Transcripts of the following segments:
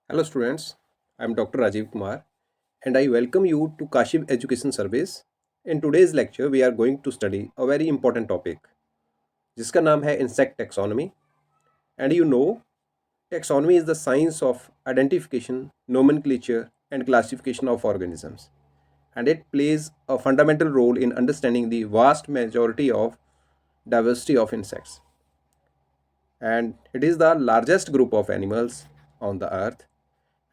Hello students, I am Dr. Rajiv Kumar and I welcome you to Kashif Education Service. In today's lecture we are going to study a very important topic जिसका नाम है insect taxonomy. And you know, taxonomy is the science of identification, nomenclature and classification of organisms, and it plays a fundamental role in understanding the vast majority of diversity of insects. And it is the largest group of animals on the earth,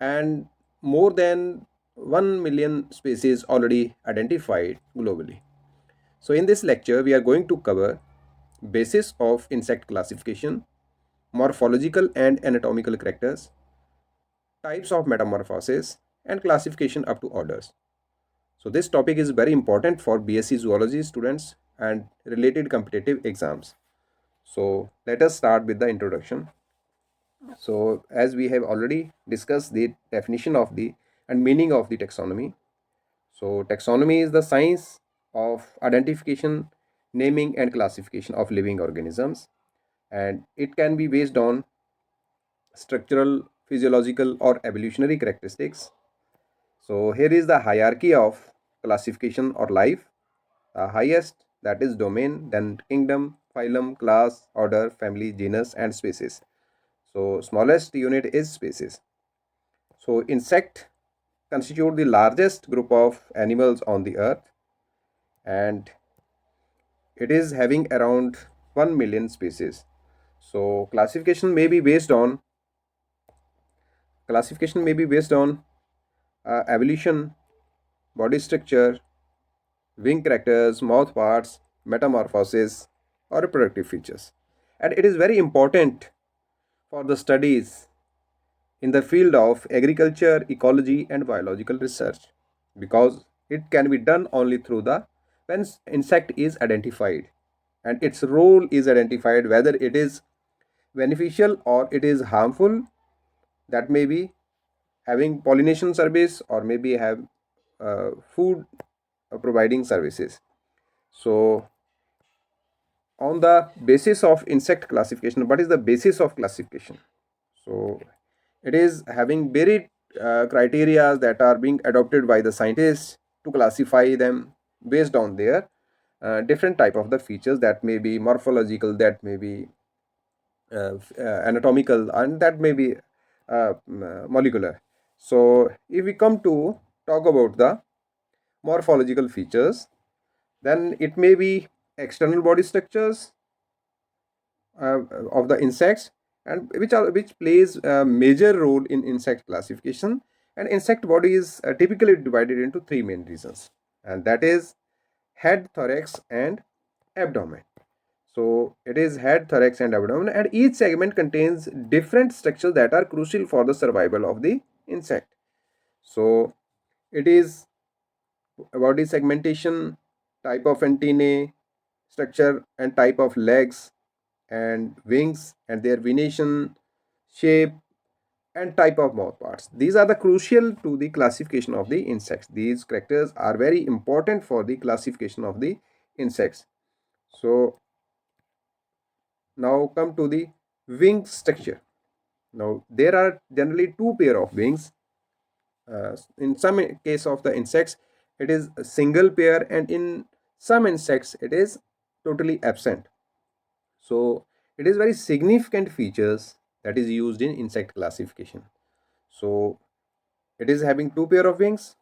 and more than 1 million species already identified globally. So in this lecture we are going to cover basis of insect classification, morphological and anatomical characters, types of metamorphosis and classification up to orders. So this topic is very important for BSc zoology students and related competitive exams. So let us start with the introduction. So as we have already discussed the definition of the and meaning of the taxonomy. So taxonomy is the science of identification, naming and classification of living organisms, and it can be based on structural, physiological or evolutionary characteristics. So here is the hierarchy of classification or life. Highest, that is domain, then kingdom, phylum, class, order, family, genus and species. So smallest unit is species. So insect constitute the largest group of animals on the earth, and it is having around 1 million species. So classification may be based on evolution, body structure, wing characters, mouth parts, metamorphosis or reproductive features. And it is very important for the studies in the field of agriculture, ecology and biological research, because it can be done only through the when insect is identified and its role is identified, whether it is beneficial or it is harmful, that may be having pollination service or maybe have food providing services. So on the basis of insect classification, what is the basis of classification? So it is having varied criteria that are being adopted by the scientists to classify them based on their different type of the features, that may be morphological, that may be anatomical, and that may be molecular. So if we come to talk about the morphological features, then it may be external body structures of the insects, and which plays a major role in insect classification. And insect body is typically divided into three main regions, and that is head, thorax and abdomen. So it is head, thorax and abdomen, and each segment contains different structures that are crucial for the survival of the insect. So it is body segmentation, type of antennae, structure and type of legs and wings and their venation, shape and type of mouth parts. These are the crucial to the classification of the insects. These characters are very important for the classification of the insects. So now come to the wing structure. Now there are generally two pair of wings. In some case of the insects it is a single pair, and in some insects it is totally absent. So it is very significant features that is used in insect classification. So it is having two pair of wings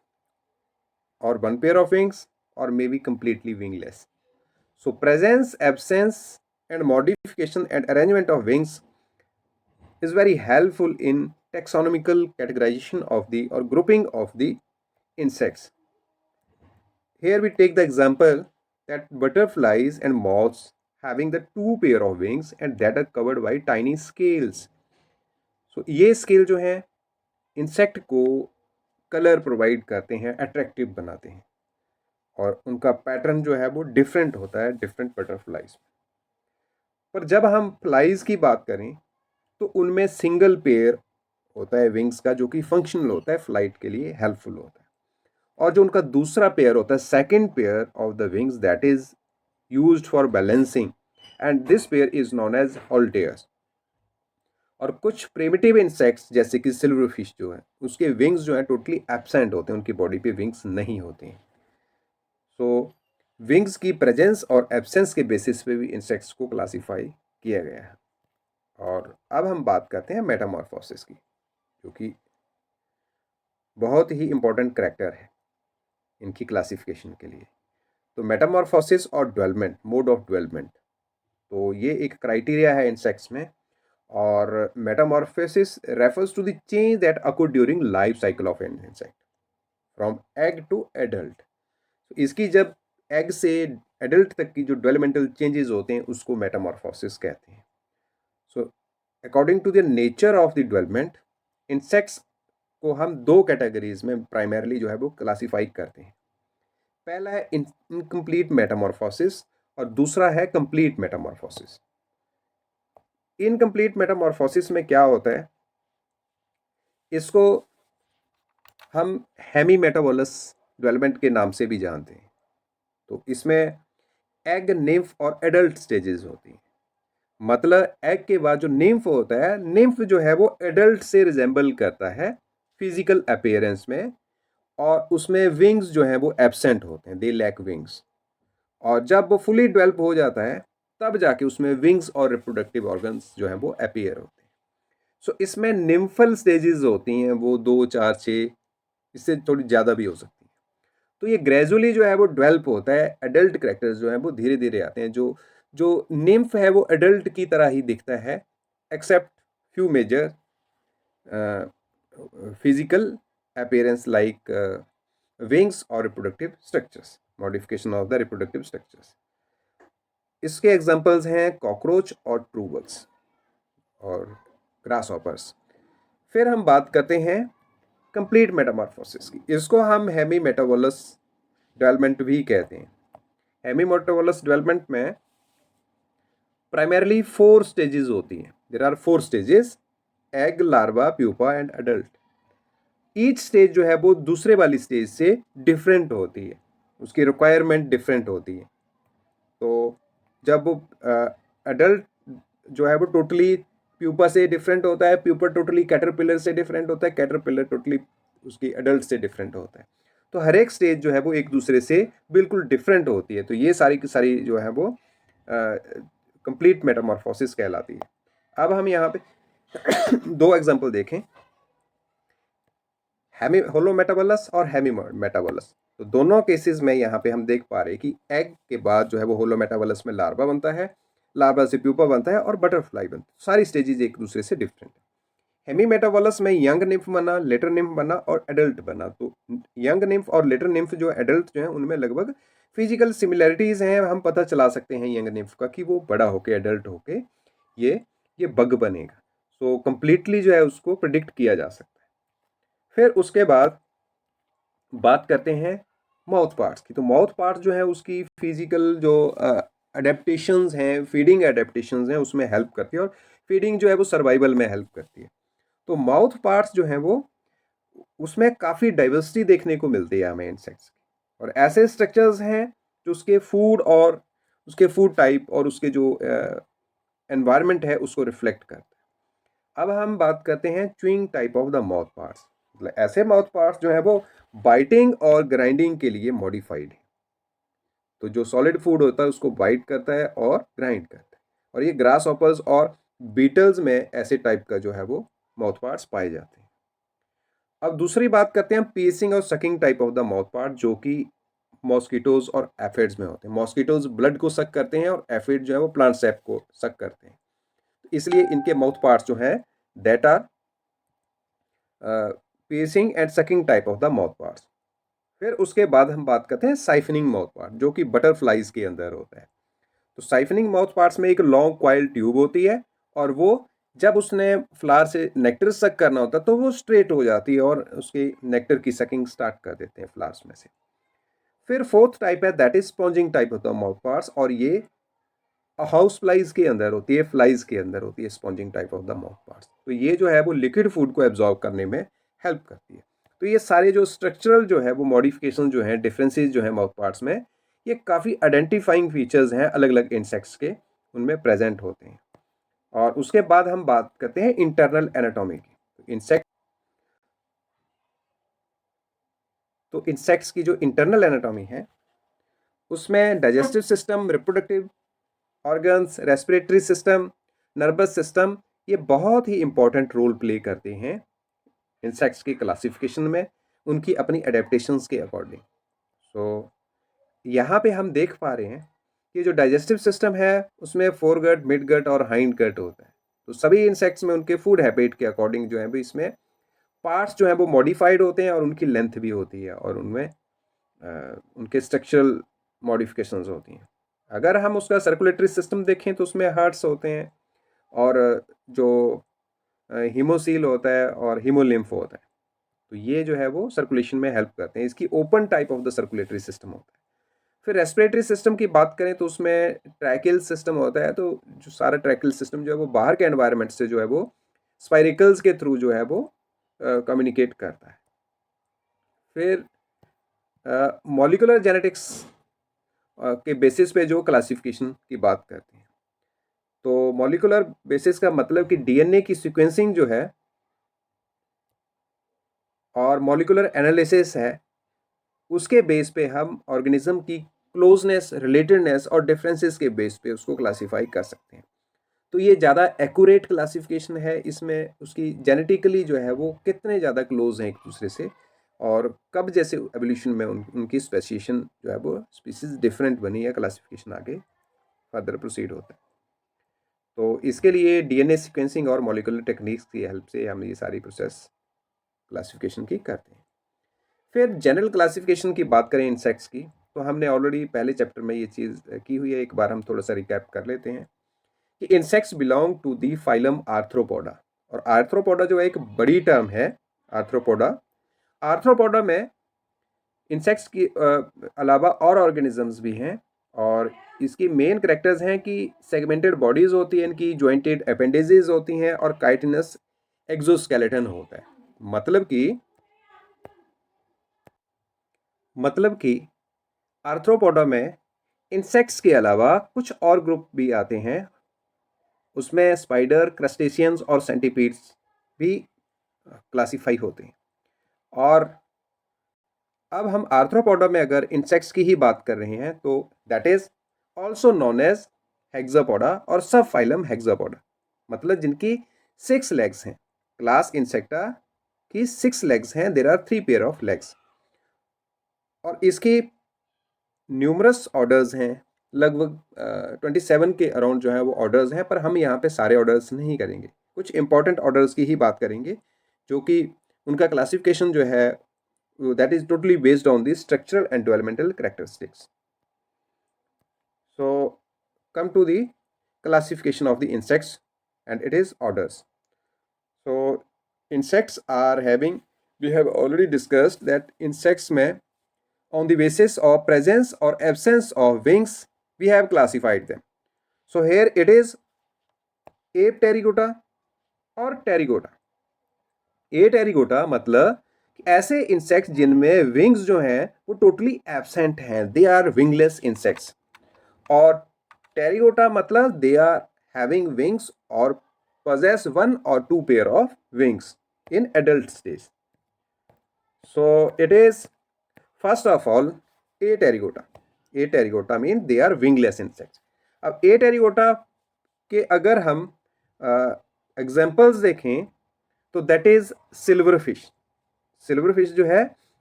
or one pair of wings or maybe completely wingless. So presence, absence and modification and arrangement of wings is very helpful in taxonomical categorization of the or grouping of the insects. Here we take the example that butterflies and moths having the two pair of wings and that are covered by tiny scales. So ये scale जो है insect को colour provide करते हैं, attractive बनाते हैं, और उनका पैटर्न जो है वो डिफरेंट होता है डिफरेंट बटरफ्लाइज। पर जब हम फ्लाइज की बात करें तो उनमें सिंगल पेयर होता है विंग्स का, जो कि फंक्शनल होता है, फ्लाइट के लिए हेल्पफुल होता है। और जो उनका दूसरा पेयर होता है, second pair of the wings, that is used for balancing, and this pair is known as halteres. और कुछ प्रिमिटिव इंसेक्ट्स जैसे कि सिल्वर फिश जो है उसके विंग्स जो है टोटली एब्सेंट होते हैं, उनकी बॉडी पे विंग्स नहीं होते हैं। सो विंग्स की प्रेजेंस और एब्सेंस के बेसिस पे भी इंसेक्ट्स को क्लासीफाई किया गया है। और अब हम बात करते हैं मेटामॉर्फोसिस की, जो कि बहुत ही इम्पोर्टेंट करैक्टर है इनकी क्लासिफिकेशन के लिए। तो मेटामॉर्फोसिस और डेवलपमेंट, मोड ऑफ डेवलपमेंट, तो ये एक क्राइटेरिया है इंसेक्ट्स में। और metamorphosis refers to the change that occur during life cycle of an insect from egg to adult. इसकी जब एग से एडल्ट तक की जो डेवलपमेंटल चेंजेस होते हैं उसको मेटामॉर्फोसिस कहते हैं। So according to the nature of the development, insects को हम दो कैटेगरीज में प्राइमरली जो है वो क्लासीफाई करते हैं। पहला है इनकम्प्लीट मेटामॉर्फोसिस और दूसरा है कंप्लीट मेटामॉर्फोसिस। इनकम्प्लीट मेटामॉर्फोसिस में क्या होता है, इसको हम हेमी मेटाबोलस डेवलपमेंट के नाम से भी जानते हैं। तो इसमें एग, निम्फ और एडल्ट स्टेजेस होती हैं। मतलब एग के बाद जो निम्फ होता है, निम्फ जो है वो एडल्ट से रिजेंबल करता है फिजिकल अपीयरेंस में, और उसमें विंग्स जो हैं वो एब्सेंट होते हैं, दे लैक विंग्स। और जब वो फुली डेवलप हो जाता है तब जाके उसमें विंग्स और रिप्रोडक्टिव ऑर्गन्स जो हैं वो अपीयर होते हैं। सो इसमें निम्फल स्टेजेस होती हैं वो 2, 4, 6, इससे थोड़ी ज़्यादा भी हो सकती है। तो ये ग्रेजुअली जो है वो डेवलप होता है, एडल्ट करेक्टर्स जो हैं वो धीरे धीरे आते हैं। जो जो निम्फ है वो एडल्ट की तरह ही दिखता है, except few major physical appearance like wings और reproductive structures, modification of the reproductive structures. इसके एग्जांपल्स हैं कॉकरोच और ट्रूबल्स और ग्रास हॉपर्स। फिर हम बात करते हैं कंप्लीट मेटामॉर्फोसिस की। इसको हम हेमी मेटाबोलस डेवलपमेंट भी कहते हैं। हेमी मेटाबोलस डेवलपमेंट में प्राइमरली 4 स्टेजेस होती हैं। There are 4 stages: egg, larva, pupa and adult. Each stage जो है वो दूसरे वाली स्टेज से डिफरेंट होती है, उसकी रिक्वायरमेंट डिफरेंट होती है। तो जब वो एडल्ट जो है वो टोटली प्यूपा से डिफरेंट होता है, प्यूपा टोटली कैटरपिलर से डिफरेंट होता है, कैटरपिलर टोटली उसकी एडल्ट से डिफरेंट होता है। तो हर एक स्टेज जो है वो एक दूसरे से बिल्कुल डिफरेंट होती है। तो ये सारी की सारी जो है वो कंप्लीट मेटामॉर्फोसिस कहलाती है। अब हम यहाँ पे दो एग्जांपल देखें, हेमी होलोमेटाबोलस और हेमी मेटाबोलस। तो दोनों केसेस में यहाँ पे हम देख पा रहे हैं कि एग के बाद जो है वो होलोमेटाबोलस में लार्वा बनता है, लार्वा से प्यूपा बनता है और बटरफ्लाई बनता है। सारी स्टेजेस एक दूसरे से डिफरेंट है। हेमी मेटाबोलस में यंग निम्फ बना, लेटर निम्फ बना और एडल्ट बना। तो यंग निम्फ और लेटर निम्फ जो एडल्ट जो है उनमें लगभग फिजिकल सिमिलैरिटीज हैं। हम पता चला सकते हैं यंग निम्फ का कि वो बड़ा होके एडल्ट होके ये बग बनेगा। सो कंप्लीटली जो है उसको प्रिडिक्ट किया जा सकता है। फिर उसके बाद बात करते हैं माउथ पार्ट्स की। तो माउथ पार्ट जो है उसकी फिजिकल जो अडेप्टेशंस हैं, फीडिंग एडेप्टेशंस हैं, उसमें हेल्प करती है, और फीडिंग जो है वो सर्वाइवल में हेल्प करती है। तो माउथ पार्ट्स जो हैं वो उसमें काफ़ी डाइवर्सिटी देखने को मिलती है हमें इंसेक्ट्स की, और ऐसे स्ट्रक्चर्स हैं जो उसके फूड और उसके फूड टाइप और उसके जो एनवायरनमेंट है उसको रिफ्लेक्ट करते हैं। अब हम बात करते हैं chewing type of the mouth parts. मतलब ऐसे माउथ पार्ट्स जो है वो बाइटिंग और ग्राइंडिंग के लिए मॉडिफाइड है। तो जो सॉलिड फूड होता है उसको बाइट करता है और ग्राइंड करता है, और ये ग्रास हॉपर्स और बीटल्स में ऐसे टाइप का जो है वो माउथ पार्ट्स पाए जाते हैं। अब दूसरी बात करते हैं पीसिंग और sucking type of the mouth part, जो कि मॉस्किटोज और एफिड्स में होते हैं। मॉस्किटोज ब्लड को सक करते हैं और एफिड जो है वो प्लांट सैप को सक करते हैं। इसलिए इनके माउथ पार्ट्स जो हैं that are piercing and sucking type of the mouth parts. फिर उसके बाद हम बात करते हैं साइफनिंग माउथ पार्ट, जो कि बटरफ्लाइज के अंदर होता है। तो साइफनिंग माउथ पार्ट्स में एक लॉन्ग क्वाइल ट्यूब होती है, और वो जब उसने फ्लावर से नेक्टर सक करना होता है तो वो स्ट्रेट हो जाती है और उसके नेक्टर की सकिंग स्टार्ट कर देते हैं फ्लावर्स में से। फिर फोर्थ टाइप है दैट इज स्पॉन्जिंग टाइप होता है माउथ पार्ट्स, और ये हाउस फ्लाइज के अंदर होती है, फ्लाइज के अंदर होती है sponging type of the mouth parts. तो ये जो है वो लिक्विड फूड को एब्जॉर्ब करने में हेल्प करती है। तो ये सारे जो स्ट्रक्चरल जो है वो मॉडिफिकेशन जो है, डिफरेंसेस जो है माउथ पार्ट्स में, ये काफ़ी आइडेंटिफाइंग फीचर्स हैं अलग अलग इंसेक्ट्स के, उनमें प्रेजेंट होते हैं। और उसके बाद हम बात करते हैं इंटरनल एनाटॉमी की। इंसेक्ट्स की जो इंटरनल एनाटॉमी है उसमें digestive system, reproductive organs, respiratory system, nervous system, ये बहुत ही इंपॉर्टेंट रोल प्ले करते हैं इंसेक्ट्स की क्लासिफिकेशन में, उनकी अपनी एडेप्टेशंस के अकॉर्डिंग। सो यहाँ पे हम देख पा रहे हैं कि जो डाइजेस्टिव सिस्टम है उसमें फोरगट, मिडगट और हाइंड गट होता है। तो सभी इंसेक्ट्स में उनके फूड हैबिट के अकॉर्डिंग जो है भी इसमें पार्ट्स जो है वो मॉडिफाइड होते हैं और उनकी लेंथ भी होती है और उनमें उनके स्ट्रक्चरल मॉडिफिकेशंस होती हैं। अगर हम उसका सर्कुलेटरी सिस्टम देखें तो उसमें हार्ट्स होते हैं और जो हीमोसील होता है और हीमोलिम्फ होता है। तो ये जो है वो सर्कुलेशन में हेल्प करते हैं। इसकी open type of the circulatory system होता है। फिर रेस्पिरेटरी सिस्टम की बात करें तो उसमें ट्रैकिल सिस्टम होता है। तो जो सारा ट्रैकिल सिस्टम जो है वो बाहर के एनवायरनमेंट से जो है वो स्पाइरिकल्स के थ्रू जो है वो कम्युनिकेट करता है। फिर मॉलिक्यूलर जेनेटिक्स के बेसिस पे जो क्लासिफिकेशन की बात करते हैं, तो मॉलिक्यूलर बेसिस का मतलब कि डीएनए की सीक्वेंसिंग जो है और मॉलिक्यूलर एनालिसिस है, उसके बेस पे हम ऑर्गेनिज्म की क्लोजनेस, रिलेटेडनेस और डिफरेंसेस के बेस पे उसको क्लासीफाई कर सकते हैं। तो ये ज़्यादा एक्यूरेट क्लासिफिकेशन है। इसमें उसकी जेनेटिकली जो है वो कितने ज़्यादा क्लोज हैं एक दूसरे से और कब जैसे एवोल्यूशन में उनकी स्पेसिएशन जो है वो स्पीसीज डिफरेंट बनी है, क्लासिफिकेशन आगे फर्दर प्रोसीड होता है। तो इसके लिए डीएनए सीक्वेंसिंग और मॉलिक्यूलर टेक्निक्स की हेल्प से हम ये सारी प्रोसेस क्लासिफिकेशन की करते हैं। फिर जनरल क्लासिफिकेशन की बात करें इंसेक्ट्स की, तो हमने ऑलरेडी पहले चैप्टर में ये चीज़ की हुई है। एक बार हम थोड़ा सा रिकैप कर लेते हैं कि insects belong to the phylum arthropoda. और आर्थ्रोपोडा जो है एक बड़ी टर्म है। आर्थ्रोपोडा आर्थ्रोपोडा में इंसेक्ट्स की अलावा और ऑर्गेनिजम्स भी हैं और इसकी मेन करेक्टर्स हैं कि सेगमेंटेड बॉडीज होती हैं, इनकी जॉइंटेड अपेंडेजेस होती हैं और काइटिनस एक्सोस्केलेटन होता है। मतलब कि मतलब कि आर्थ्रोपोडा में इंसेक्ट्स के अलावा कुछ और ग्रुप भी आते हैं। उसमें स्पाइडर, क्रस्टेशियंस और सेंटीपीड्स भी क्लासीफाई होते हैं। और अब हम आर्थ्रोपोडा में अगर इंसेक्ट्स की ही बात कर रहे हैं तो that is also known as hexapoda और सब फाइलम हेक्सापोडा, मतलब जिनकी 6 लेग्स हैं। क्लास इंसेक्टा की 6 लेग्स हैं। There are 3 pair of legs और इसकी न्यूमरस ऑर्डर्स हैं। लगभग 27 के अराउंड जो है वो ऑर्डर्स हैं, पर हम यहाँ पे सारे ऑर्डर्स नहीं करेंगे। कुछ इंपॉर्टेंट ऑर्डर्स की ही बात करेंगे जो कि उनका क्लासिफिकेशन जो है that is totally based on the structural and developmental characteristics. So come to the classification of the insects and it is orders. So insects are having, we have already discussed that insects may on the basis of presence or absence of wings we have classified them. So here it is apterygota और Pterygota. एटेरिगोटा मतलब ऐसे insects जिनमें wings जो हैं वो totally absent हैं, they are wingless insects. और Pterygota मतलब दे आर हैविंग विंग्स और possess 1 or 2 pair of wings in adult stage. So it is first of all aterygota. Aterygota means they are wingless insects. अब aterygota के अगर हम examples देखें तो that is silver fish. Silver fish जो है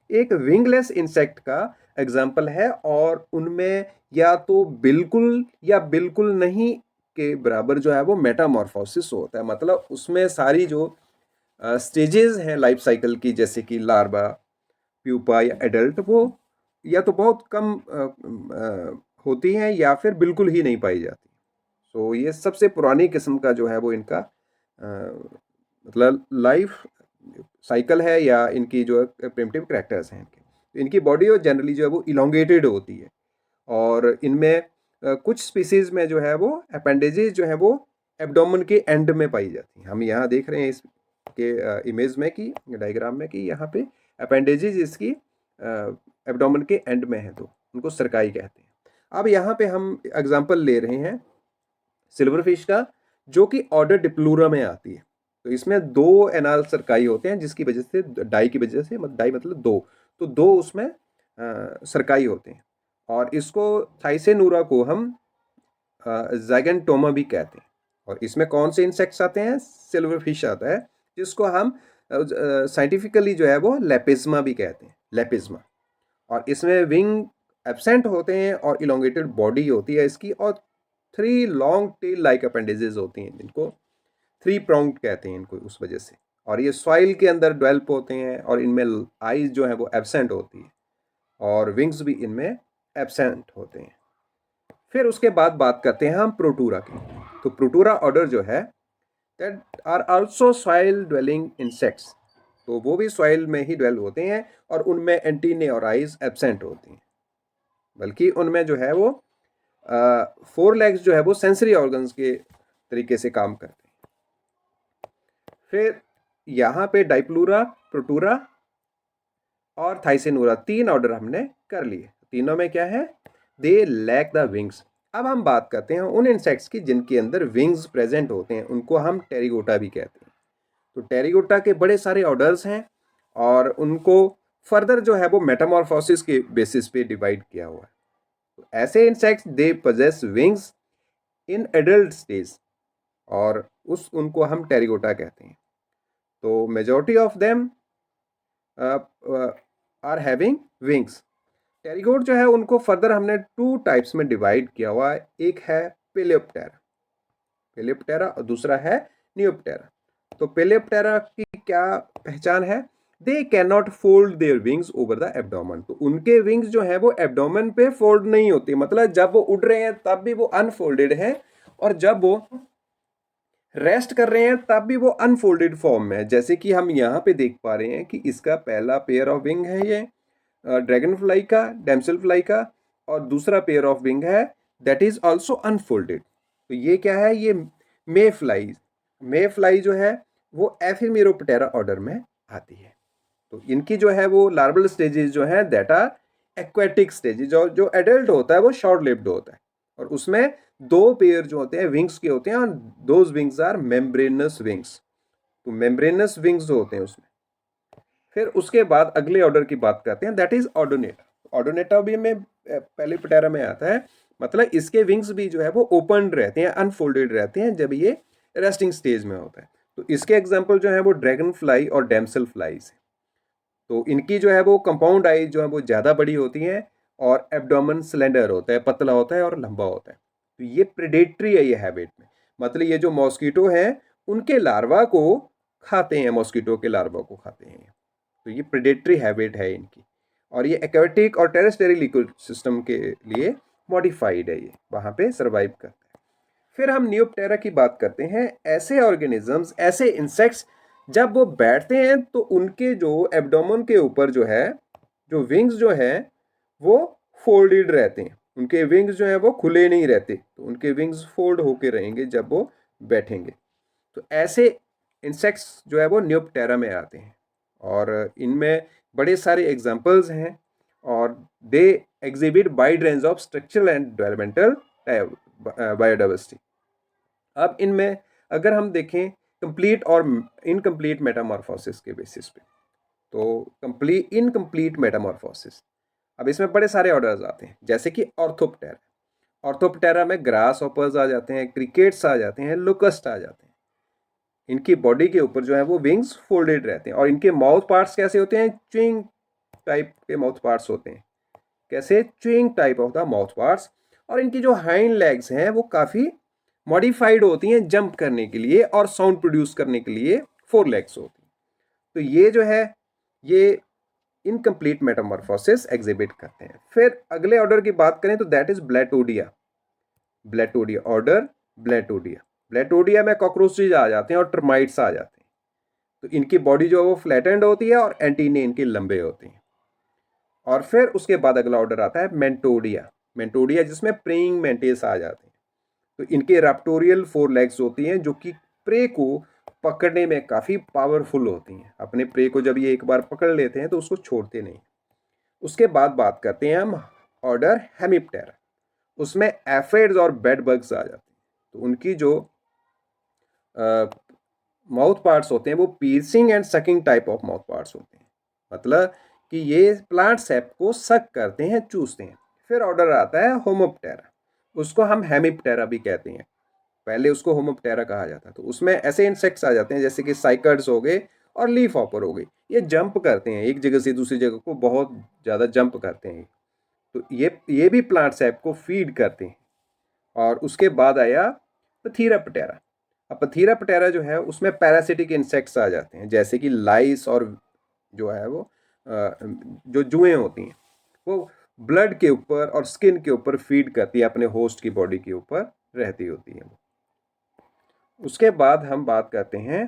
एक विंगलेस इंसेक्ट का एग्जाम्पल है और उनमें या तो बिल्कुल या बिल्कुल नहीं के बराबर जो है वो मेटामॉर्फोसिस होता है। मतलब उसमें सारी जो स्टेजेस हैं लाइफ साइकिल की, जैसे कि लार्वा, प्यूपा या एडल्ट, वो या तो बहुत कम होती हैं या फिर बिल्कुल ही नहीं पाई जाती। सो ये सबसे पुरानी किस्म का जो है वो इनका मतलब लाइफ साइकिल है या इनकी जो प्रिमिटिव कैरेक्टर्स हैं इनकी बॉडी और जनरली जो है वो इलोंगेटेड होती है और इनमें कुछ स्पीसीज में जो है वो अपेंडेजेस जो है वो एब्डोमेन के एंड में पाई जाती हैं। हम यहाँ देख रहे हैं इसके इमेज में कि डायग्राम में कि यहाँ पे अपेंडेजेस इसकी एब्डोमेन के एंड में है, तो उनको सरकाई कहते हैं। अब यहाँ पे हम एग्जांपल ले रहे हैं सिल्वर फिश का, जो कि ऑर्डर डिप्लूरा में आती है। तो इसमें 2 एनाल सरकाई होते हैं, जिसकी वजह से डाई की वजह से, डाई मतलब 2, तो 2 उसमें सरकाई होते हैं। और इसको थाइसेनूरा को हम ज़ाइगैंटोमा भी कहते हैं। और इसमें कौन से इंसेक्ट्स आते हैं? सिल्वर फिश आता है, जिसको हम साइंटिफिकली जो है वो लेपिज्मा भी कहते हैं, लेपिज्मा। और इसमें विंग एब्सेंट होते हैं और इलोंगेटेड बॉडी होती है इसकी, और 3 लॉन्ग टेल लाइक अपेंडिजेज होती हैं, जिनको 3 प्राउंड कहते हैं इनको उस वजह से। और ये सॉइल के अंदर डेवलप होते हैं, और इनमें आईज जो है वो एब्सेंट होती है, और विंग्स भी इनमें एब्सेंट होते हैं। फिर उसके बाद बात करते हैं हम प्रोटूरा की। तो प्रोटूरा ऑर्डर जो है, that are also soil dwelling insects. तो वो भी सॉइल में ही ड्वेल होते हैं, और उनमें एंटीने और आइज एब्सेंट होती हैं। बल्कि उनमें जो है वो 4 लेग्स जो है वो सेंसरी ऑर्गन्स के तरीके से काम करते हैं। फिर यहाँ पे डाइप्लूरा, प्रोटूरा और थाइसेनूरा 3 ऑर्डर हमने कर लिए। तीनों में क्या है? They lack the wings. अब हम बात करते हैं उन इंसेक्ट्स की जिनके अंदर विंग्स प्रेजेंट होते हैं, उनको हम टेरिगोटा भी कहते हैं। तो टेरिगोटा के बड़े सारे ऑर्डर्स हैं, और उनको फर्दर जो है वो मेटामॉर्फोसिस के बेसिस पे डिवाइड किया हुआ है। तो ऐसे insects they possess wings in adult stage, और उनको हम टेरिगोटा कहते हैं। तो majority of them are having wings. Pterygote जो है उनको फर्दर हमने 2 टाइप्स में डिवाइड किया हुआ है। एक है पेलियोप्टेरा और दूसरा है नियोप्टेरा। तो पेलियोप्टेरा की क्या पहचान है? They can not fold their wings over the abdomen. तो उनके विंग्स जो है वो एब्डोमेन पे फोल्ड नहीं होती, मतलब जब वो उड़ रहे हैं तब भी वो अनफोल्डेड है, और जब वो रेस्ट कर रहे हैं तब भी वो अनफोल्डेड फॉर्म में है। जैसे कि हम यहाँ पे देख पा रहे हैं कि इसका पहला पेयर ऑफ विंग है ये ड्रैगन फ्लाई का, डैमसेल फ्लाई का, और दूसरा पेयर ऑफ विंग है दैट इज ऑल्सो अनफोल्डेड। तो ये क्या है? ये मे फ्लाई जो है वो एफिमेरोप्टेरा ऑर्डर में आती है। तो इनकी जो है वो लार्वल स्टेजेस जो है दैट आर एक्वेटिक स्टेजेस। जो एडल्ट होता है वो शॉर्ट लिव्ड होता है, और उसमें 2 पेयर जो होते हैं विंग्स के होते हैं, और those wings are membranous wings. तो मेम्ब्रेनस विंग्स होते हैं उसमें। फिर उसके बाद अगले ऑर्डर की बात करते हैं, दैट इज ऑर्डोनेटा। ऑर्डोनेटा भी में पेलियोप्टेरा में आता है, मतलब इसके विंग्स भी जो है वो ओपन रहते हैं, अनफोल्डेड रहते हैं जब ये रेस्टिंग स्टेज में होता है। तो इसके एग्जाम्पल जो है वो ड्रैगन फ्लाई और डैमसेल फ्लाईज है। तो इनकी जो है वो कंपाउंड आई जो है वो ज़्यादा बड़ी होती हैं, और एब्डोमेन सिलेंडर होता है, पतला होता है और लंबा होता है। तो ये प्रेडेटरी है ये हैबिट में, मतलब ये जो मॉस्किटो हैं उनके लार्वा को खाते हैं, मॉस्किटो के लार्वा को खाते हैं। तो ये प्रेडेटरी हैबिट है इनकी, और ये एक्वेटिक और टेरेस्ट्रियल इकोसिस्टम के लिए मॉडिफाइड है, ये वहाँ पे सर्वाइव करता है। फिर हम नियोप्टेरा की बात करते हैं। ऐसे ऑर्गेनिजम्स, ऐसे इंसेक्ट्स जब वो बैठते हैं तो उनके जो एब्डोमेन के ऊपर जो है, जो विंग्स जो है वो फोल्डेड रहते हैं। उनके विंग्स जो है वो खुले नहीं रहते, तो उनके विंग्स फोल्ड होके रहेंगे जब वो बैठेंगे। तो ऐसे इंसेक्ट्स जो है वो नियोप्टेरा में आते हैं, और इनमें बड़े सारे एग्जाम्पल्स हैं, और they exhibit wide range of structural and developmental biodiversity. अब इनमें अगर हम देखें कंप्लीट और इनकम्प्लीट मेटामॉर्फोसिस के बेसिस पे, तो इनकम्प्लीट मेटामॉर्फोसिस, अब इसमें बड़े सारे ऑर्डर्स आते हैं, जैसे कि ऑर्थोप्टेरा। ऑर्थोप्टेरा में ग्रास हॉपर्स आ जाते हैं, क्रिकेट्स आ जाते हैं, लोकस्ट आ जाते हैं। इनकी बॉडी के ऊपर जो है वो विंग्स फोल्डेड रहते हैं, और इनके माउथ पार्ट्स कैसे होते हैं? च्विंग टाइप के माउथ पार्ट्स होते हैं। कैसे? Chewing type of the mouth parts. और इनकी जो हाइंड लेग्स हैं वो काफ़ी मॉडिफाइड होती हैं जंप करने के लिए और साउंड प्रोड्यूस करने के लिए 4 लेग्स होती हैं। तो ये जो है ये इनकम्प्लीट मेटामॉर्फोसिस एग्जिबिट करते हैं। फिर अगले ऑर्डर की बात करें तो दैट इज ब्लैटोडिया। ब्लैटोडिया ऑर्डर, ब्लैटोडिया। ब्लैटोडिया में कॉकरोचेज आ जाते हैं और टर्माइट्स आ जाते हैं। तो इनकी बॉडी जो है वो फ्लैटेंड होती है, और एंटीने इनके लंबे होते हैं। और फिर उसके बाद अगला ऑर्डर आता है मेंटोडिया। मेंटोडिया जिसमें प्रेइंग मेंटेस आ जाते हैं। तो इनके रैप्टोरियल 4 लेग्स होती हैं, जो कि प्रे को पकड़ने में काफ़ी पावरफुल होती हैं। अपने प्रे को जब ये एक बार पकड़ लेते हैं तो उसको छोड़ते नहीं। उसके बाद बात करते हैं हम ऑर्डर हेमिप्टेरा। उसमें एफिड्स और बेड बग्स आ जाते हैं। तो उनकी जो माउथ पार्ट्स होते हैं वो piercing and sucking type of mouth parts होते हैं, मतलब कि ये प्लांट सेप को सक करते हैं, चूसते हैं। फिर ऑर्डर आता है होमोप्टेरा, उसको हम हेमिप्टेरा भी कहते हैं, पहले उसको होमोप्टेरा कहा जाता। तो उसमें ऐसे इंसेक्ट्स आ जाते हैं जैसे कि साइकर्ड्स हो गए और लीफ हॉपर हो गई, ये जंप करते हैं एक जगह से दूसरी जगह को, बहुत ज़्यादा जंप करते हैं। तो ये भी प्लांट सेप को फीड करते हैं। और उसके बाद आया पथीरा पटेरा। अब पथीरा पटेरा जो है उसमें पैरासिटिक इंसेक्ट्स आ जाते हैं जैसे कि लाइस, और जो है वो जो जुएं होती हैं वो ब्लड के ऊपर और स्किन के ऊपर फीड करती है, अपने होस्ट की बॉडी के ऊपर रहती होती है। उसके बाद हम बात करते हैं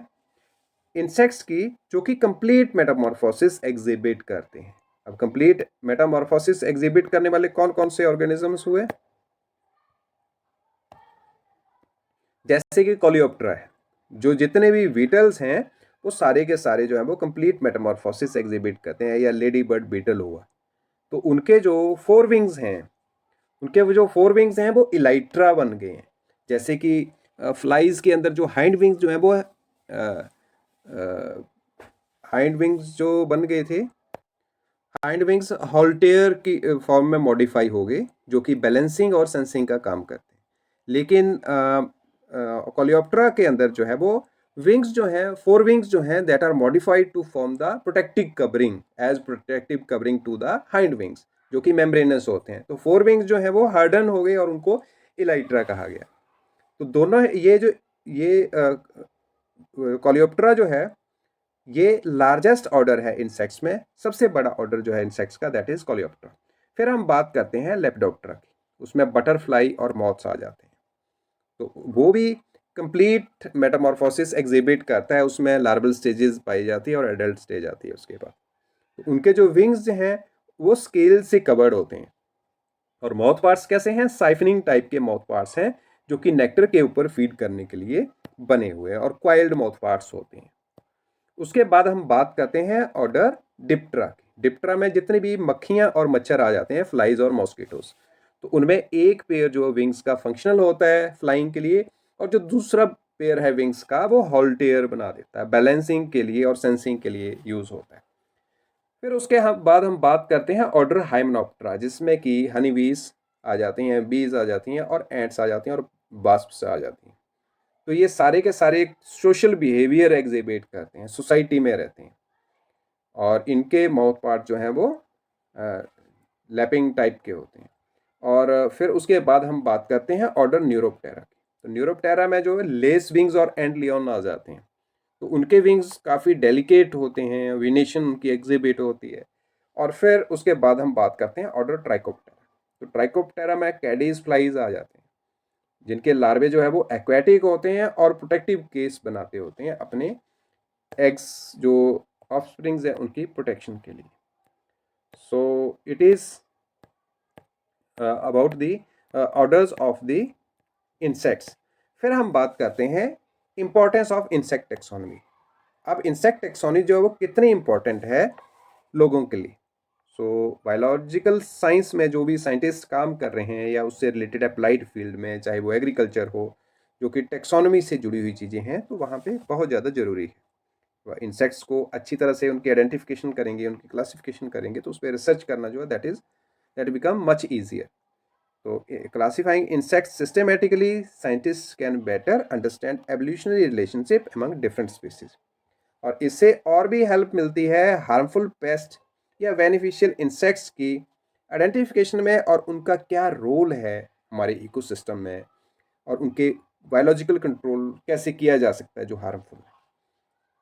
इंसेक्ट्स की जो कि कंप्लीट मेटामॉर्फोसिस एग्जिबिट करते हैं। अब कंप्लीट मेटामॉर्फोसिस एग्जिबिट करने वाले कौन कौन से ऑर्गेनिजम्स हुए? जैसे कि कोलियोप्टेरा है, जो जितने भी बीटल्स हैं वो सारे के सारे जो है वो कंप्लीट मेटामॉर्फोसिस एग्जिबिट करते हैं, या लेडी बर्ड बीटल हुआ तो उनके जो फोर विंग्स हैं, उनके वो जो फोर विंग्स हैं वो इलाइट्रा बन गए हैं। जैसे कि फ्लाइज के अंदर जो हाइंड विंग्स जो है वो हाइंड विंग्स जो बन गए थे, हाइंड विंग्स हॉल्टेयर की फॉर्म में मॉडिफाई हो गए, जो कि बैलेंसिंग और सेंसिंग का काम करते हैं। लेकिन कोलियोप्टेरा के अंदर जो है वो विंग्स जो हैं, फोर विंग्स जो हैं, that are modified to form the protective covering as protective covering to the hind wings, जो कि मेम्ब्रेनस होते हैं। तो फोर विंग्स जो है वो हार्डन हो गए और उनको इलाइट्रा कहा गया। तो दोनों ये कोलियोप्टेरा जो है ये लार्जेस्ट ऑर्डर है इंसेक्ट्स में, सबसे बड़ा ऑर्डर जो है इंसेक्ट्स का, दैट इज कोलियोप्टेरा। फिर हम बात करते हैं लेपिडोप्टेरा की, उसमें बटरफ्लाई और मॉथ्स आ जाते हैं। तो वो भी कंप्लीट मेटामॉर्फोसिस एग्जिबिट करता है, उसमें लार्वल स्टेजेस पाई जाती है और एडल्ट स्टेज आती है उसके बाद। तो उनके जो विंग्स हैं वो स्केल से कवर्ड होते हैं। और माउथ पार्ट्स कैसे हैं? साइफनिंग टाइप के माउथ पार्ट्स हैं जो कि नेक्टर के ऊपर फीड करने के लिए बने हुए हैं, और क्वाइल्ड माउथ पार्ट्स होते हैं। उसके बाद हम बात करते हैं ऑर्डर डिप्टरा की। डिप्टरा में जितने भी मक्खियां और मच्छर आ जाते हैं, फ्लाइज और मॉस्किटोस, तो उनमें एक पेयर जो विंग्स का फंक्शनल होता है फ्लाइंग के लिए, और जो दूसरा पेयर है विंग्स का वो हॉल्टेयर बना देता है, बैलेंसिंग के लिए और सेंसिंग के लिए यूज होता है। फिर उसके बाद हम बात करते हैं ऑर्डर हाइमेनोप्टेरा, जिसमें कि हनी बीज आ जाती हैं, बीज आ जाती हैं, और एंट्स आ जाती हैं, और वास्प्स आ जाती हैं। तो ये सारे के सारे सोशल बिहेवियर एग्जिबिट करते हैं, सोसाइटी में रहते हैं, और इनके माउथ पार्ट जो हैं वो लैपिंग टाइप के होते हैं। और फिर उसके बाद हम बात करते हैं ऑर्डर न्यूरोप्टेरा की। तो न्यूरोप्टेरा में जो है लेस विंग्स और एंड लियोन आ जाते हैं, तो उनके विंग्स काफ़ी डेलिकेट होते हैं, विनेशन उनकी एग्जिबिट होती है। और फिर उसके बाद हम बात करते हैं ऑर्डर ट्राइकोप्टेरा। तो ट्राइकोप्टेरा में कैडीज फ्लाइज आ जाते हैं, जिनके लार्वे जो है वो एक्वेटिक होते हैं और प्रोटेक्टिव केस बनाते होते हैं अपने एग्स, जो ऑफस्प्रिंग्स हैं उनकी प्रोटेक्शन के लिए। So it is about the orders of the insects. फिर हम बात करते हैं इंपॉर्टेंस ऑफ इंसेक्ट टेक्सोनॉमी। अब इंसेक्ट टेक्सोनॉमी जो है वो कितनी इंपॉर्टेंट है लोगों के लिए। सो बायोलॉजिकल साइंस में जो भी साइंटिस्ट काम कर रहे हैं या उससे रिलेटेड अप्लाइड फील्ड में, चाहे वो एग्रीकल्चर हो, जो कि टेक्सोनॉमी से जुड़ी हुई चीज़ें हैं, तो वहाँ पे बहुत ज़्यादा ज़रूरी है। इंसेक्ट्स को अच्छी तरह से उनकी आइडेंटिफिकेशन करेंगे, उनकी क्लासिफिकेशन करेंगे, तो उस पर रिसर्च करना जो है दैट बिकम मच ईजियर। तो classifying insects systematically, scientist can better understand evolutionary relationship among different species. और इससे और भी हेल्प मिलती है हार्मफुल पेस्ट या बेनिफिशियल इंसेक्ट्स की आइडेंटिफिकेशन में, और उनका क्या रोल है हमारे इकोसिस्टम में, और उनके बायोलॉजिकल कंट्रोल कैसे किया जा सकता है जो हार्मफुल है।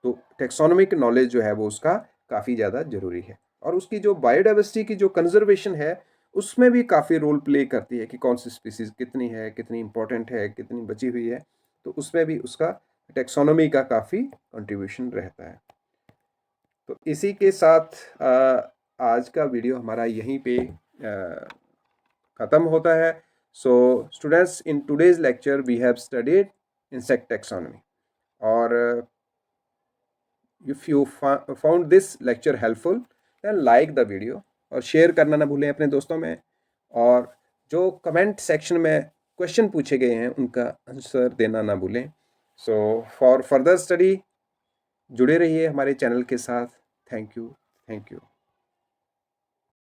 तो टेक्सोनोमिक नॉलेज जो है वो उसका काफ़ी ज़्यादा ज़रूरी है, और उसकी जो बायोडाइवर्सिटी की जो कंजर्वेशन है उसमें भी काफ़ी रोल प्ले करती है कि कौन सी स्पीसीज़ कितनी है, कितनी इंपॉर्टेंट है, कितनी बची हुई है। तो उसमें भी उसका टेक्सोनोमी का काफ़ी कंट्रीब्यूशन रहता है। तो इसी के साथ आज का वीडियो हमारा यहीं पे ख़त्म होता है। So students, in today's lecture we have studied insect taxonomy, और if you found this lecture helpful then like the video, और शेयर करना ना भूलें अपने दोस्तों में। और जो कमेंट सेक्शन में क्वेश्चन पूछे गए हैं उनका आंसर देना ना भूलें। सो फॉर फर्दर स्टडी जुड़े रहिए हमारे चैनल के साथ। Thank you. Thank you.